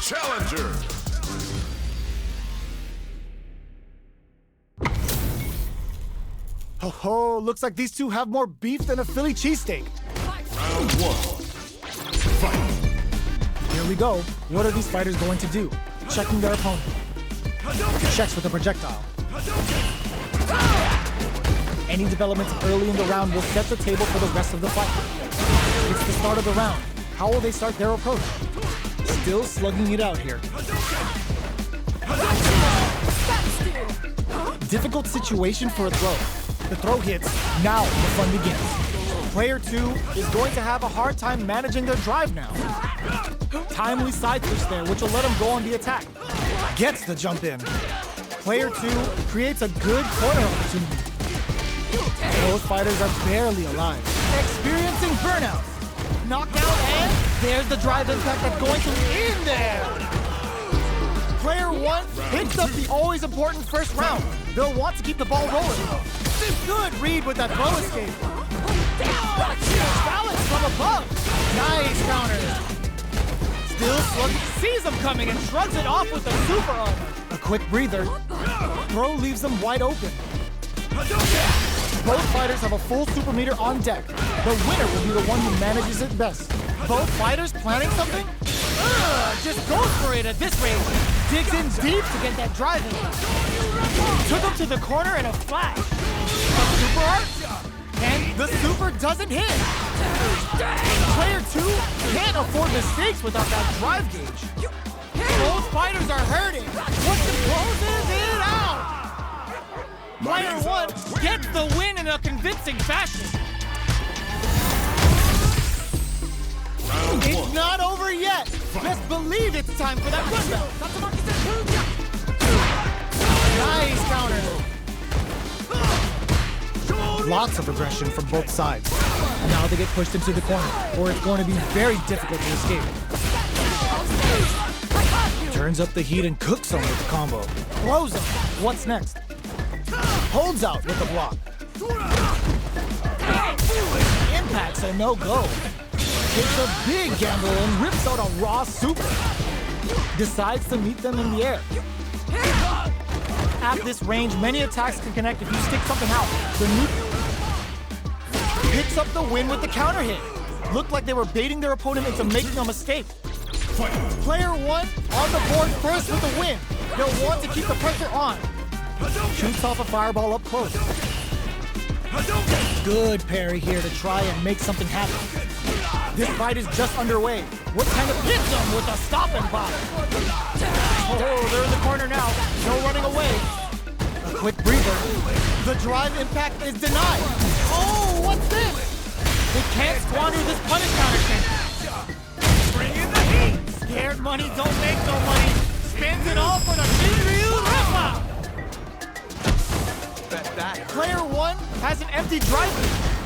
challenger. Oh, looks like these two have more beef than a Philly cheesesteak. Round one. Fight. Here we go. What are these fighters going to do? Checking their opponent. Checks with a projectile. Any developments early in the round will set the table for the rest of the fight. It's the start of the round. How will they start their approach? Still slugging it out here. Difficult situation for a throw. The throw hits, now the fun begins. Player 2 is going to have a hard time managing their drive now. Timely side switch there, which will let him go on the attack. Gets the jump in. Player 2 creates a good corner opportunity. Both fighters are barely alive. Experiencing burnout. Knockdown, and there's the drive impact that's going to end there. Player 1 picks up the always important first round. They'll want to keep the ball rolling. Good read with that throw escape. Balance from above. Nice counter. Still slugging, sees him coming and shrugs it off with the super armor. A quick breather. Throw leaves them wide open. Both fighters have a full super meter on deck. The winner will be the one who manages it best. Both fighters planning something? Just goes for it at this range. Digs in deep to get that drive in. Took him to the corner in a flash. A super art, and the super doesn't hit. Player 2 can't afford mistakes without that drive gauge. Both fighters are hurting. What's the closes it out? Player 1 gets the win in a convincing fashion. It's not over yet. Best believe it's time for that run belt. Nice counter. Lots of aggression from both sides. Now they get pushed into the corner, or it's going to be very difficult to escape. Turns up the heat and cooks them with the combo. Throws them. What's next? Holds out with the block. Impact's a no-go. Takes a big gamble and rips out a raw super. Decides to meet them in the air. At this range, many attacks can connect if you stick something out. The neutral picks up the win with the counter hit. Looked like they were baiting their opponent into making a mistake. Player 1 on the board first with the win. They'll want to keep the pressure on. Shoots off a fireball up close. Good parry here to try and make something happen. This fight is just underway. What kind of hits them with a stop and bop? Oh, they're in the corner now. No running away. A quick breather. The drive impact is denied. Oh, what's this? They can't squander this punish counter kick. Bring in the heat. Scared money don't make no money. Spins it all for the Shinryu Rippa. Player 1 has an empty drive.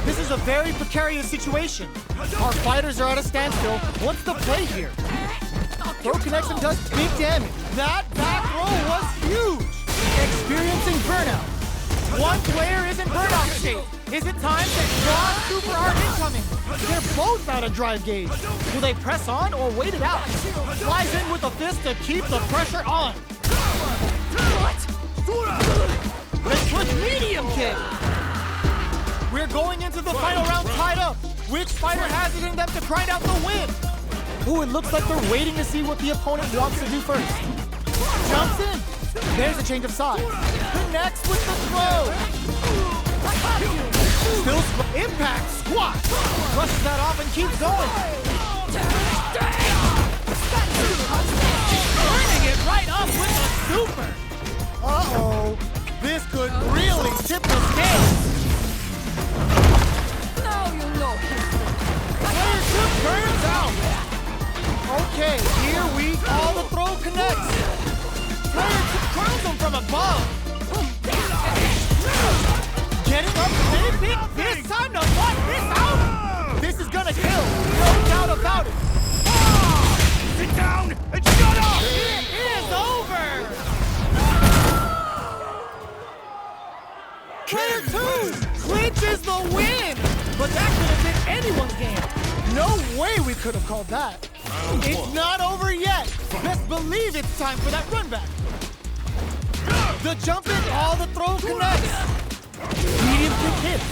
This is a very precarious situation. Our fighters are at a standstill. What's the play here? Throw connection does big damage. That back throw was huge. Experiencing burnout. One player is in burnout state. Is it time to draw super art incoming? They're both out of drive gauge. Will they press on or wait it out? Flies in with a fist to keep the pressure on. Let's push medium kick. We're going into the final round tied up. Which fighter has it in them to grind out the win? Ooh, it looks like they're waiting to see what the opponent wants to do first. Jumps in. There's a change of sides. Connects with the throw. Still impact squat. Brushes that off and keeps going. Turning it right up with a super. Uh-oh. This could really tip the scales. Now you know. Player 2 turns out. Okay, here we all the throw connects. Player 2 crowns him from above. Getting up big, big. This time to fight this out. This is gonna kill. No doubt about it. Sit down and shut up! It is over. Player 2 clinches the win. But that could have been anyone's game. No way we could have called that. It's not over yet. Best believe it's time for that run back. The jump in, all the throw connects. Medium kick hits.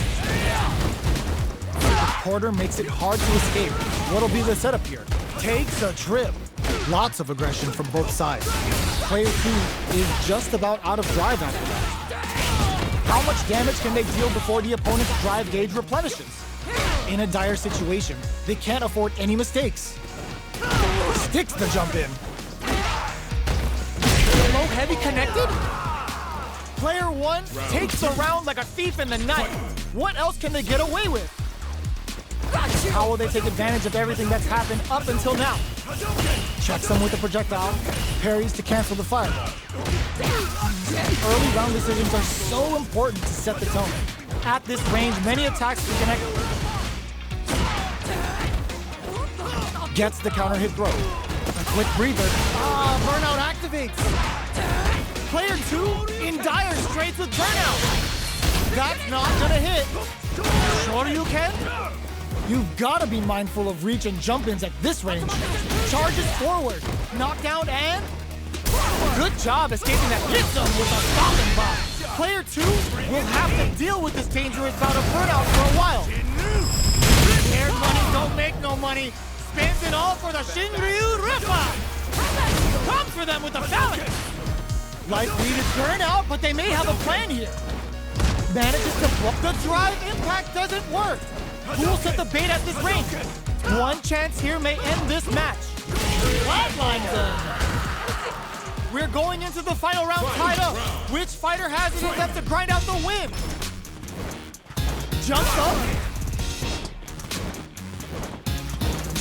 The quarter makes it hard to escape. What'll be the setup here? Takes a trip. Lots of aggression from both sides. Player 2 is just about out of drive after that. How much damage can they deal before the opponent's drive gauge replenishes? In a dire situation, they can't afford any mistakes. Sticks the jump in. Low heavy connected? Player 1 takes the round like a thief in the night. What else can they get away with? How will they take advantage of everything that's happened up until now? Checks them with a projectile, parries to cancel the fireball. Early round decisions are so important to set the tone. At this range, many attacks can connect. Gets the counter hit throw. A quick breather. Burnout activates. Player 2 in dire straits with burnout. That's not gonna hit. Shoryuken? You've gotta be mindful of reach and jump-ins at this range. Charges forward. Knockdown and... Good job escaping that hit zone with a stopping bomb. Player 2 will have to deal with this dangerous bout of burnout for a while. Scared money don't make no money. Spends it all for the Shinryu Rippa. Comes for them with a balance. Life lead is burnout, but they may have a plan here. Manages to block. The drive impact doesn't work. Who will set the bait at this range? One chance here may end this match. Flatline zone. We're going into the final round tied up. Which fighter has it in them to grind out the win? Jumps up.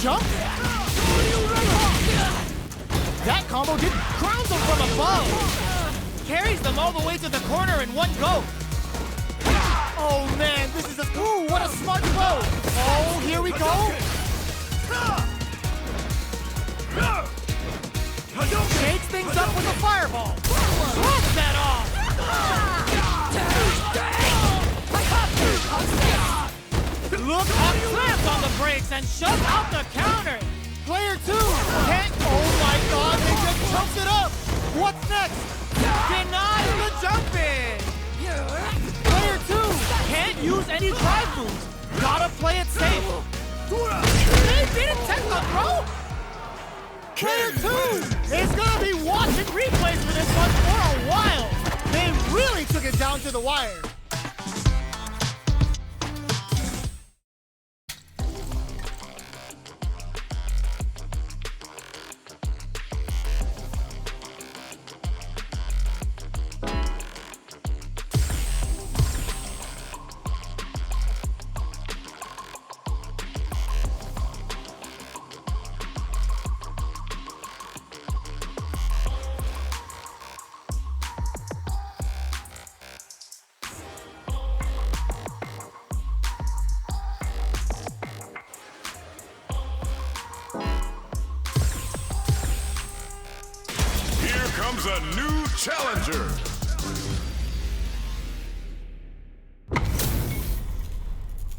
Jump. That combo did crowns them from above. Carries them all the way to the corner in one go. Oh man, this is a... Ooh, what a smart throw. Oh, here we go. Shakes things up with a fireball. Swoops that off. Look up, slams on the brakes and shoves out the counter. Player 2 can't... Oh my god, they just jumped it up. What's next? Deny the jump in. Player 2 can't use any drive moves. Gotta play it safe. They didn't take the throw. Player 2 is gonna be watching replays for this one for a while. They really took it down to the wire. Comes a new challenger.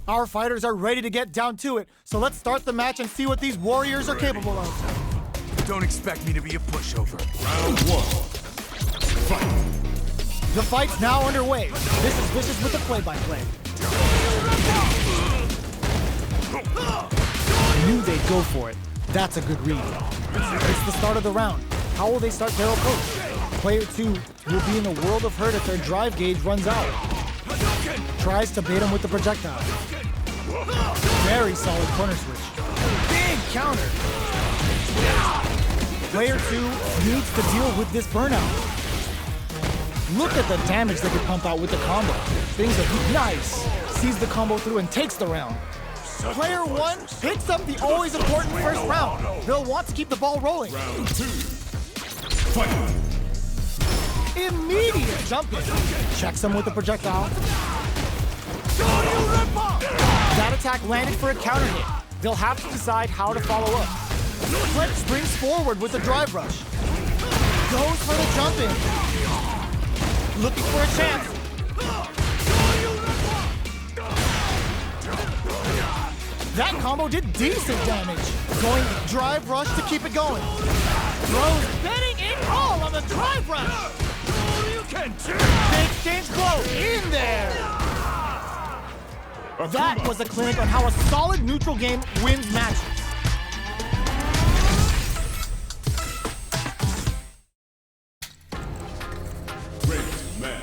Our fighters are ready to get down to it, so let's start the match and see what these warriors are capable of. Don't expect me to be a pushover. Round 1. Fight. The fight's now underway. This is Vicious with the play-by-play. Knew they'd go for it. That's a good read. It's the start of the round. How will they start their approach? Player 2 will be in a world of hurt if their drive gauge runs out. Tries to bait him with the projectile. Very solid corner switch. Big counter. Player 2 needs to deal with this burnout. Look at the damage they could pump out with the combo. Things are nice. Sees the combo through and takes the round. Player 1 picks up the always important first round. They'll want to keep the ball rolling. Round 2. Fight. Immediate jump in. Checks him with the projectile. That attack landed for a counter hit. They'll have to decide how to follow up. Flip springs forward with the drive rush. Goes for the jump in. Looking for a chance. That combo did decent damage. Going drive rush to keep it going. Throws Bennett. drive rush! Oh, you can do They exchange blows in there! That was a clinic on how a solid neutral game wins matches. Ready to match.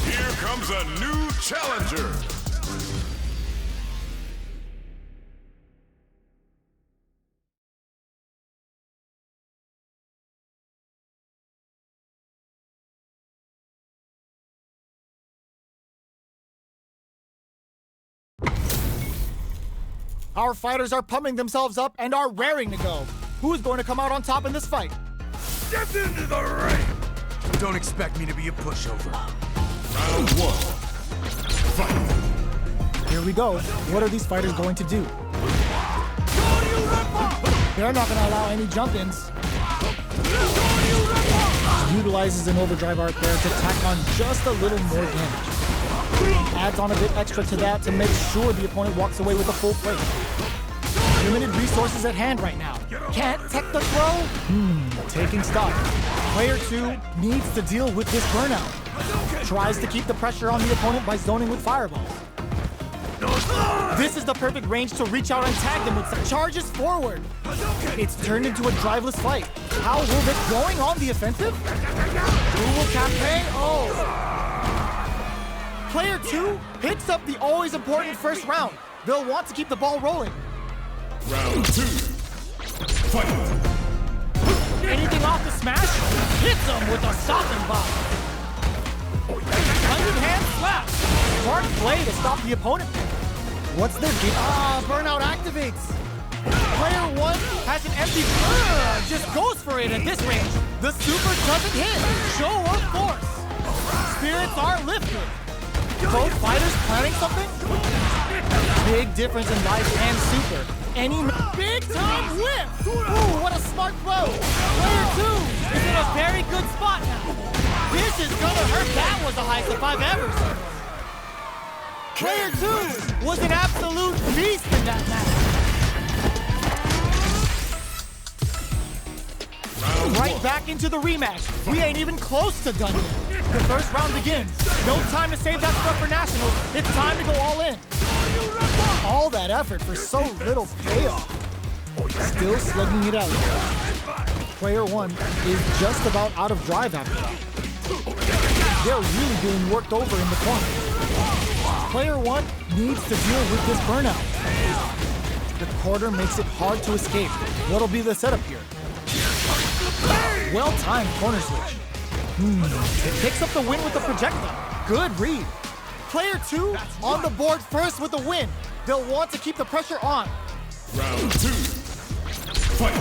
Here comes a new challenger. Our fighters are pumping themselves up and are raring to go. Who is going to come out on top in this fight? Step into the ring! Don't expect me to be a pushover. Round one. Fight. Here we go. What are these fighters going to do? They're not going to allow any jump-ins. Utilizes an overdrive art there to tack on just a little more damage. Adds on a bit extra to that to make sure the opponent walks away with a full plate. Limited resources at hand right now. Can't tech the throw? Taking stock. Player 2 needs to deal with this burnout. Tries to keep the pressure on the opponent by zoning with fireballs. This is the perfect range to reach out and tag them with some charges forward. It's turned into a driveless fight. How will this going on the offensive? Who will cafe? Oh! Player 2 picks up the always important first round. They'll want to keep the ball rolling. Round two. Fight. Anything off the smash? Hits them with a stopping bomb. 100-hand slap. Smart play to stop the opponent. What's their game? Burnout activates. Player 1 has an empty... just goes for it at this range. The super doesn't hit. Show of force. Spirits are lifted. Both fighters planning something? Big difference in life and super. Any big time whip! Ooh, what a smart throw! Player 2 is in a very good spot now. This is gonna hurt. That was the highest I've ever seen. Player 2 was an absolute beast in that match. Right back into the rematch. We ain't even close to done yet. The first round begins. No time to save that stuff for nationals. It's time to go all in. All that effort for so little payoff. Still slugging it out. Player 1 is just about out of drive after that. They're really being worked over in the corner. Player 1 needs to deal with this burnout. The quarter makes it hard to escape. What'll be the setup here? Well-timed corner switch. It picks up the win with the projectile. Good read. Player 2 on the board first with the win. They'll want to keep the pressure on. Round two. Fight.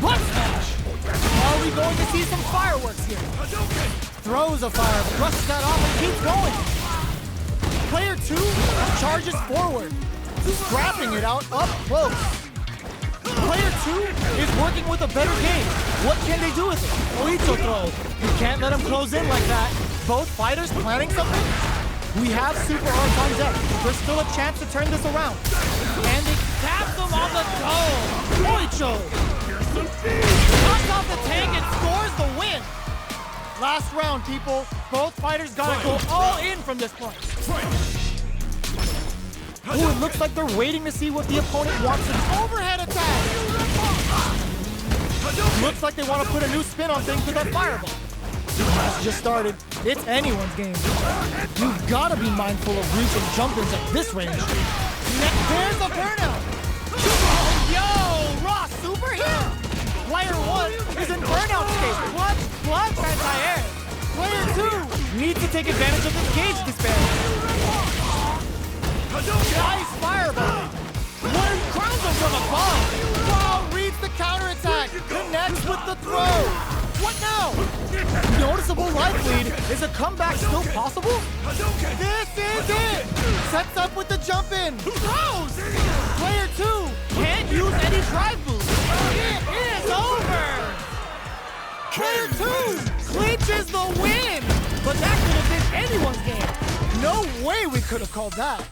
Butt smash! Are we going to see some fireworks here? Throws a fireball, brushes that off and keeps going. Player 2 charges forward, scrapping it out up close. Player 2 is working with a better game. What can they do with it? Oicho throw. You can't let him close in like that. Both fighters planning something? We have super arts on deck. There's still a chance to turn this around. And it taps them on the toe. Oicho! Knocks off the tank and scores the win. Last round, people. Both fighters gotta go all in from this point. Ooh, it looks like they're waiting to see what the opponent wants to do. Overhead attack! Looks like they want to put a new spin on things with that fireball. Match just started. It's anyone's game. You've gotta be mindful of reach and jump-ins at this range. There's a burnout. Yo, Raw super here. Player 1 is in burnout state. Clutch, anti-air. Player 2 needs to take advantage of this cage disband. Nice fireball. One crowns him from above. Wow, reads the counterattack. Connects with the throw. What now? Noticeable life lead. Is a comeback still possible? This is it. Sets up with the jump in. Throws. Player 2 can't use any drive moves. It is over. Player 2 clinches the win. But that could have been anyone's game. No way we could have called that.